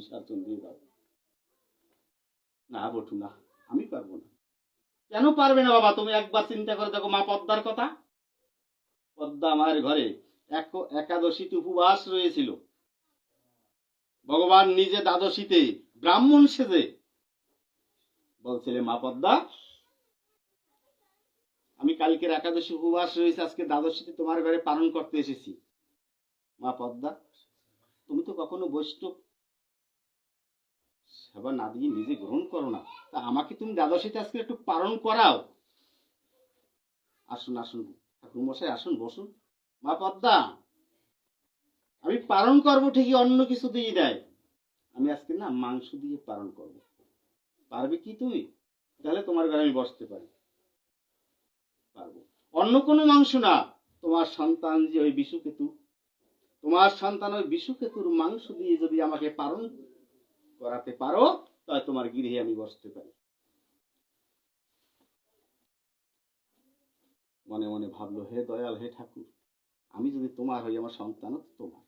বিসর্জন দিয়ে দাও। না বটু না, আমি পারবো না। কেন পারবে না বাবা? তুমি একবার চিন্তা করে দেখো মা পদ্মার কথা। পদ্মা মায়ের ঘরে একাদশীতে উপবাস রয়েছিল। ভগবান নিজে দ্বাদশীতে ব্রাহ্মণ সেজে বলছিলে, মা পদ্মা আমি কালকের একাদশী উপবাস রয়েছে, আজকে দ্বাদশীতে তোমার ঘরে পালন করতে এসেছি। মা পদ্মা তুমি তো কখনো বৈষ্ণব সেবা না দিয়ে নিজে গ্রহণ করো না, তা আমাকে তুমি দ্বাদশীতে আজকে একটু পালন করাও। আসুন আসুন ঠাকুর মশাই, আসুন বসুন। মা পদ্মা আমি পালন করবো ঠিকই, অন্য কিছু দিয়ে দেয়, আমি আজকে না মাংস দিয়ে পালন করবো। পারবে কি তুমি? তাহলে তোমার ঘরে আমি বসতে পারি। পারবো। অন্য কোনো মাংস না, তোমার সন্তান যে ওই বিশুকেতু, তোমার সন্তান ওই বিশুকেতুর মাংস দিয়ে যদি আমাকে পালন করাতে পারো, তাহলে তোমার গৃহে আমি বসতে পারি। মনে মনে ভাবলো, হে দয়াল, হে ঠাকুর, আমি যদি তোমার হই, আমার সন্তানও তো তোমার,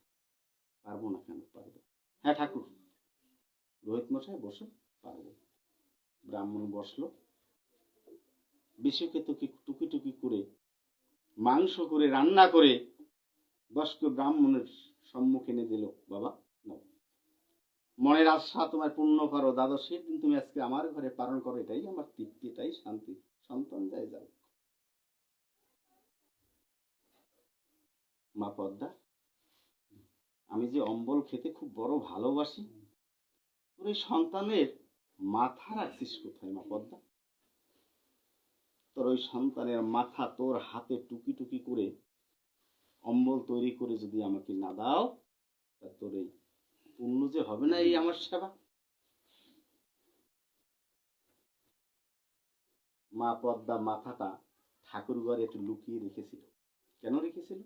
পারবো না কেন? পারবো। হ্যাঁ ঠাকুর। রোহিত মশাই বসে, পারবো। ব্রাহ্মণ বসলো, বিশুকেতুকে টুকি টুকি করে মাংস করে রান্না করে বয়স্ক ব্রাহ্মণের সম্মুখে এনে দিল। বাবা নাও, মনের আশা তোমার পূর্ণ করো, দ্বাদশীর দিন তুমি আজকে আমার ঘরে পালন করো, এটাই আমার তৃপ্তি, এটাই শান্তি। সন্তান যাই যাও। মা পদ্মা আমি যে অম্বল খেতে খুব বড় ভালোবাসি, তোর এই সন্তানের মাথা রাখছিস কোথায় মা পদ্মা? তোর ওই সন্তানের মাথা তোর হাতে টুকি টুকি করে অম্বল তৈরি করে যদি আমাকে না দাও, তা তোর এই পূর্ণ যে হবে না এই আমার সেবা। মা পদ্মা মাথাটা ঠাকুর ঘরে একটু লুকিয়ে রেখেছিল। কেন রেখেছিল?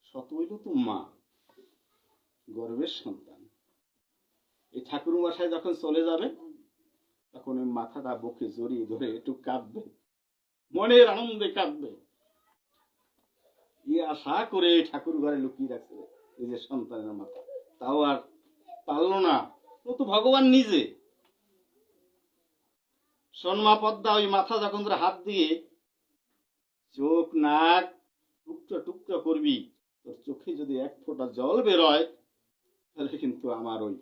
শত হইল তো মা, গর্বের সন্তান। এই ঠাকুর মশাই যখন চলে যাবে, তখন ওই মাথাটা বুকে জড়িয়ে ধরে একটু কাঁদবে, মনের আনন্দে কাঁদবে। এই আশা করে ঠাকুর ঘরে লুকিয়ে রাখছে নিজের সন্তানের মাথা। তাও আর পারলো না, ও তো ভগবান নিজে। সন্মা পদ্মা ওই মাথা যখন তোর হাত দিয়ে চোখ নাক টুকরা টুকরা করবি, তোর চোখে যদি এক ফোঁটা জল বেরোয়, তাহলে কিন্তু আমার ওই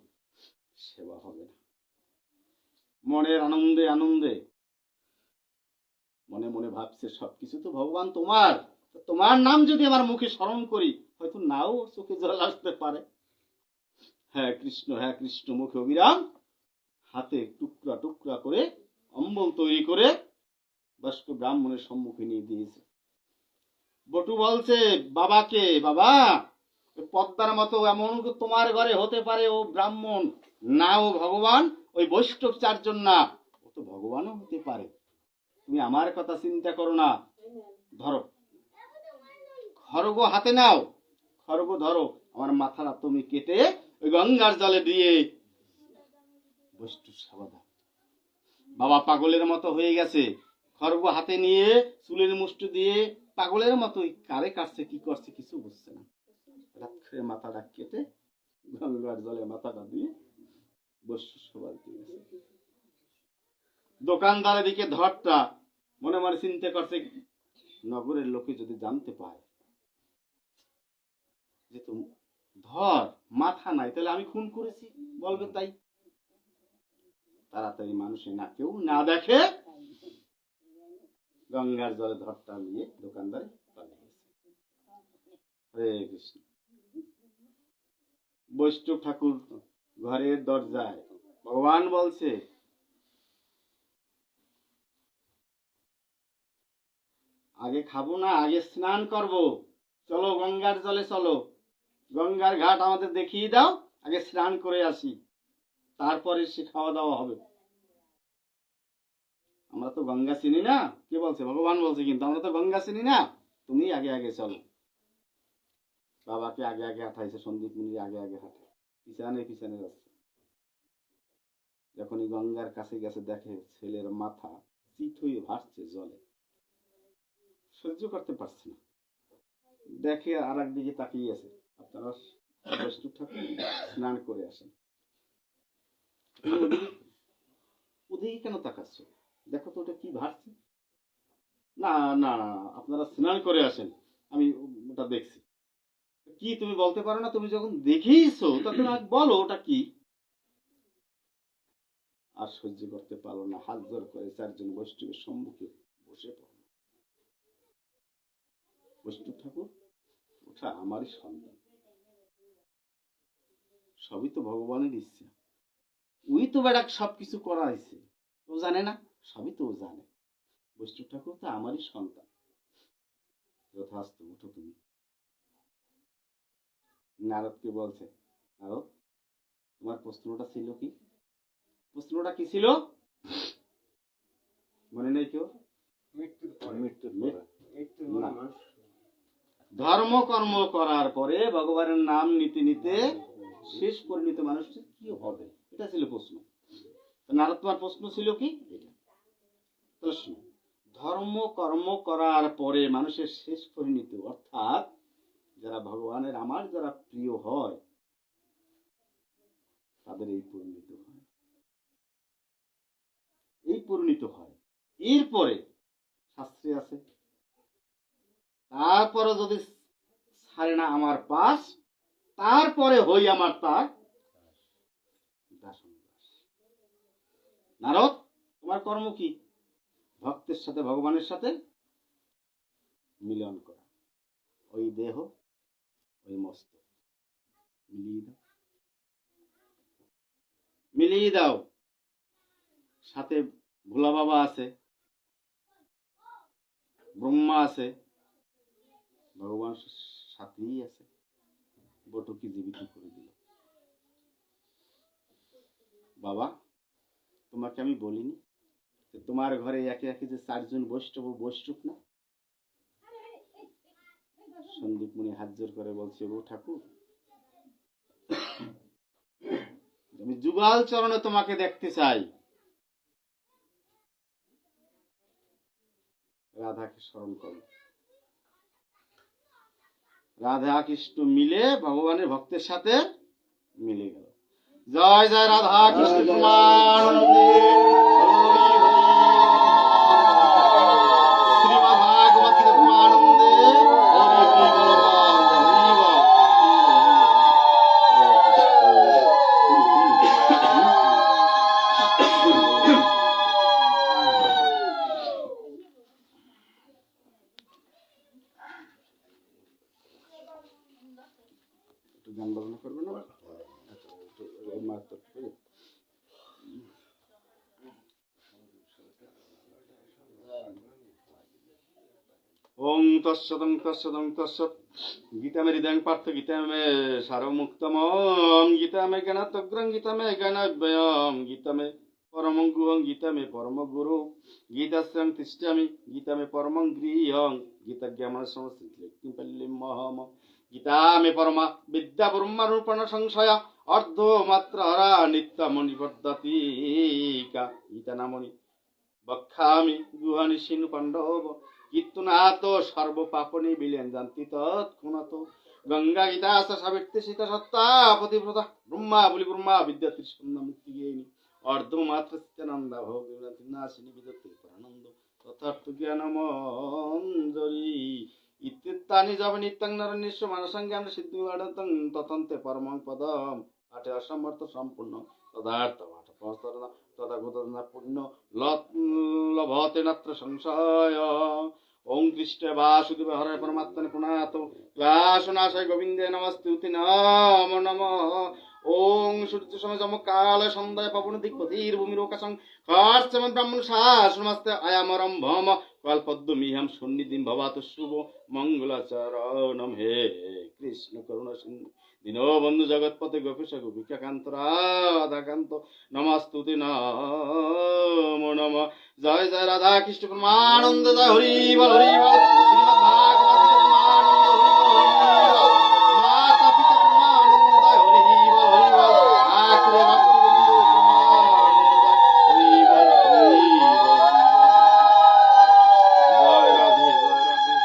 সেবা হবে না। মনের আনন্দে আনন্দে মনে মনে ভাবছে, সবকিছু তো ভগবান তোমার, তোমার নাম যদি আমার মুখে স্মরণ করি, হয়তো নাও চোখে জল আসতে পারে। হ্যাঁ কৃষ্ণ মুখে অবিরাম, হাতে টুকরা টুকরা করে অম্বল তৈরি করে বয়স্ক ব্রাহ্মণের সম্মুখে নিয়ে দিয়েছে। বটু বলছে বাবাকে, বাবা পদ্মার মতো এমন তোমার ঘরে হতে পারে, ও ব্রাহ্মণ না, ও ভগবান, ওই বৈষ্ণব চারজন না, ও তো ভগবানও হতে পারে। তুমি আমার কথা চিন্তা করো না। ধরো খড়গ হাতে নাও, খড়গ ধরো, আমার মাথাটা তুমি কেটে ওই গঙ্গার জলে দিয়ে বৈষ্ণব সেবা দাও। বাবা পাগলের মতো হয়ে গেছে, খড়গ হাতে নিয়ে চুলের মুষ্টি দিয়ে পাগলের মতো কারে কাটছে কি করছে কিছু বুঝছে না। মাথাটা কেটে গঙ্গার জলে মাথাটা দিয়ে বৈষ্ণব সেবা দিয়েছে। দোকানদারের দিকে ধরটা মনে মনে চিন্তা করছে, নগরের লোকে যদি জানতে পায় যে তুমি ধর মাথা নাই, তাহলে আমি খুন করেছি বলবে, তাই তাড়াতাড়ি মানুষে না কেউ না দেখে গঙ্গার জলে ধরটা নিয়ে দোকানদারে পালিয়ে গেছে। হরে কৃষ্ণ। বৈষ্ণব ঠাকুর ঘরের দরজায়, ভগবান বলছে, আগে খাবো না, আগে স্নান করব, চলো গঙ্গার জলে চলো, গঙ্গার ঘাট আমাদের দেখিয়ে দাও, আগে স্নান করে আসি, তারপরে সে খাওয়া দাওয়া হবে। আমরা তো গঙ্গা চিনি না। কে বলছে? ভগবান বলছে, কিন্তু আমরা তো গঙ্গা চিনি না, তুমি আগে আগে চলো। বাবাকে আগে আগে হাঁটাইছে, সন্দীপ মুনি আগে আগে হাঁটে, পিছনে পিছনে যাচ্ছে। যখনই গঙ্গার কাছে গেছে, দেখে ছেলের মাথা চিত হয়ে ভাসছে জলে, সহ্য করতে পারছে না, দেখে আর একদিকে তাকিয়ে আছে। আপনারা বৈষ্ণব ঠাকুর স্নান করে আসেন। ওদিকে কেন তাকাচ্ছ? দেখো তো ওটা কি ভাসছে। না না না, আপনারা স্নান করে আসেন, আমি ওটা দেখছি। কি তুমি বলতে পারো না? তুমি যখন দেখেইছো তখন বলো ওটা কি। আর সহ্য করতে পারলো না, হাত জোর করে চারজন বৈষ্ণবের সম্মুখে বসে পড়ল। বৈষ্ণব ঠাকুর, ওটা আমারই সন্তান, সবই তো ভগবানের ইচ্ছা। ওই তো বেড়া সবকিছু করা হয়েছে, ও জানে না? সবই তো ও জানে। বৈষ্ণব ঠাকুর তো আমারই সন্তান। যথাস্ত, উঠো তুমি। নারদকে বলছে, নারদ, তোমার প্রশ্নটা ছিল কি? প্রশ্নটা কি ছিল মনে নেই কেউ? ধর্ম কর্ম করার পরে ভগবানের নাম নিতে নিতে শেষ পরিণত মানুষটা কি হবে, এটা ছিল প্রশ্ন। নারদ, তোমার প্রশ্ন ছিল কি? এটা প্রশ্ন। ধর্ম কর্ম করার পরে মানুষের শেষ পরিণত, অর্থাৎ যারা ভগবানের আমার যারা প্রিয় হয় তাদের এই পরিণত হয়, এই পরিণত হয়। এরপরে শাস্ত্রে আছে, তারপরে যদি ছাড়ে না আমার পাশ, তারপরে হই আমার তার দাসন দাস। নারদ, তোমার কর্ম কি? ভক্তের সাথে ভগবানের সাথে মিলন করা। ওই দেহ ওই মস্ত মিলিয়ে দাও, মিলিয়ে দাও। সাথে ভোলা বাবা আছে, ব্রহ্মা আছে, ভগবান সাথেই আছে। বটুকে জীবিত করে দিল। বাবা, তোমাকে আমি বলিনি তোমার ঘরে একে একে যে চারজন বৈষ্ণব, বৈষ্ণব না? সন্দীপ মুনি হাত জোর করে বলছে, ও ঠাকুর, আমি যুগল চরণে তোমাকে দেখতে চাই। রাধাকে স্মরণ করো। রাধা কৃষ্ণ মিলে ভগবানের ভক্তের সাথে মিলে গেল। জয় জয় রাধা কৃষ্ণ প্রেমানন্দে। শ্রীমদ্ ভাগবত গীতা প্রেমানন্দে। গান বাজনা করবে না? ওং তৎসদং তৎসদং তৎসৎ। গীতা মে হৃদয়ং পার্থ, গীতা মে সারমুক্তমম, গীতা মে জ্ঞানাতগ্রং, গীতা মে জ্ঞানাভ্যয়ম, গীতা মে পরমং গুহং, গীতা মে পরম গুরু, গীতাস্যং তিষ্ঠামি, গীতা মে পরমং গৃহং, গীতা জ্ঞান সমস্তি পল্লিম মহম, গীতা মে পরমা বিদ্যা ব্রহ্মরূপণ সংশয় অর্ধ মাত্র হরা নিত্যমণি পদ্মতিকা, গীতা নামনি বক্ষামি গুহানি সিনু পাণ্ডব, কীর্তনাথ সর্ব পাপনি বিলেন জানতি তৎক্ষণাৎ, গঙ্গা গীতা সাবিত্রী সীতা সত্তা পতিব্রতা, ব্রহ্মা বলি ব্রহ্মা বিদ্যা ত্রিসন্ধ্যা মুক্তি গেয়নি, অর্ধ মাত্র চিত্তানন্দা ভোগ নাশিনী বিদত্তি পরানন্দ তথার্থ জ্ঞান মঞ্জরি, ইত্যুত্তানি জব নিত্যং নরনিশ্ব মানসংজ্ঞান সিদ্ধি বাড়তং ততন্তে পরমং পদম, পাঠে অসমর্থ সম্পূর্ণ তদার্থ পাঠ পস্তরণ তথা গোতনা পুণ্য লভতে নাত্র সংশয়। ওং কৃষ্ণ বাসুদেব হরে পরমাত্মনে পুনাত ক্লাশনাশয় গোবিন্দে নমস্তুতি নমো নমঃ। ওং সূর্য সময় যম কাল সন্ধ্যায় পবন দিকপতির ভূমির ওকাশং কার্চমন ব্রাহ্মণ শাসনমস্তে আয়ামরম্ভম কল্পদ্যমিহম সন্নিধিম ভবাত শুভ মঙ্গলাচরণম। হে কৃষ্ণ করুণা সিন্ধু দীনবন্ধু জগৎপতে গোপীশ গোপিকাকান্ত রাধাকান্ত নমস্তুতে নমো নমঃ। জয় জয় রাধা কৃষ্ণ প্রেমানন্দ, জয় হরি বল হরি বল। শ্রীমদ্ ভাগবত গীতা প্রেমানন্দ, মাতা পিতা প্রেমানন্দ, জয় হরি বল হরি বল। ঠাকুরে ভক্তিবৃন্দ প্রেমানন্দ, হরি বল হরি বল। জয় রাধে জয় রাধে।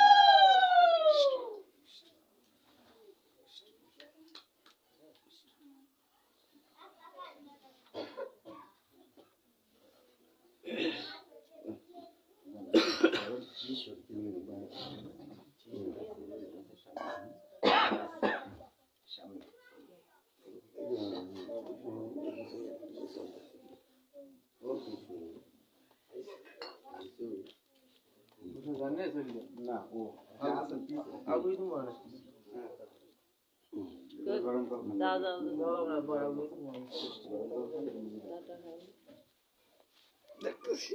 না ও আগুই তো মানে গরম করো না। দাও দাও দাও না বড় দেখতেছি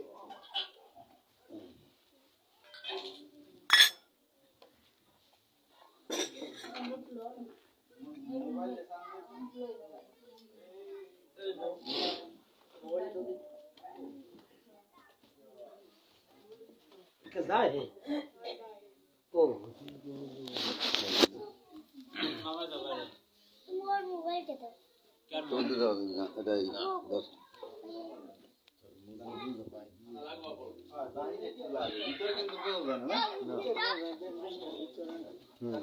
যায় হে ও তোমার মোবাইলটা দাও তুমি তো দাও না এটাই দশ ভিতরে কিন্তু বলবে না হুম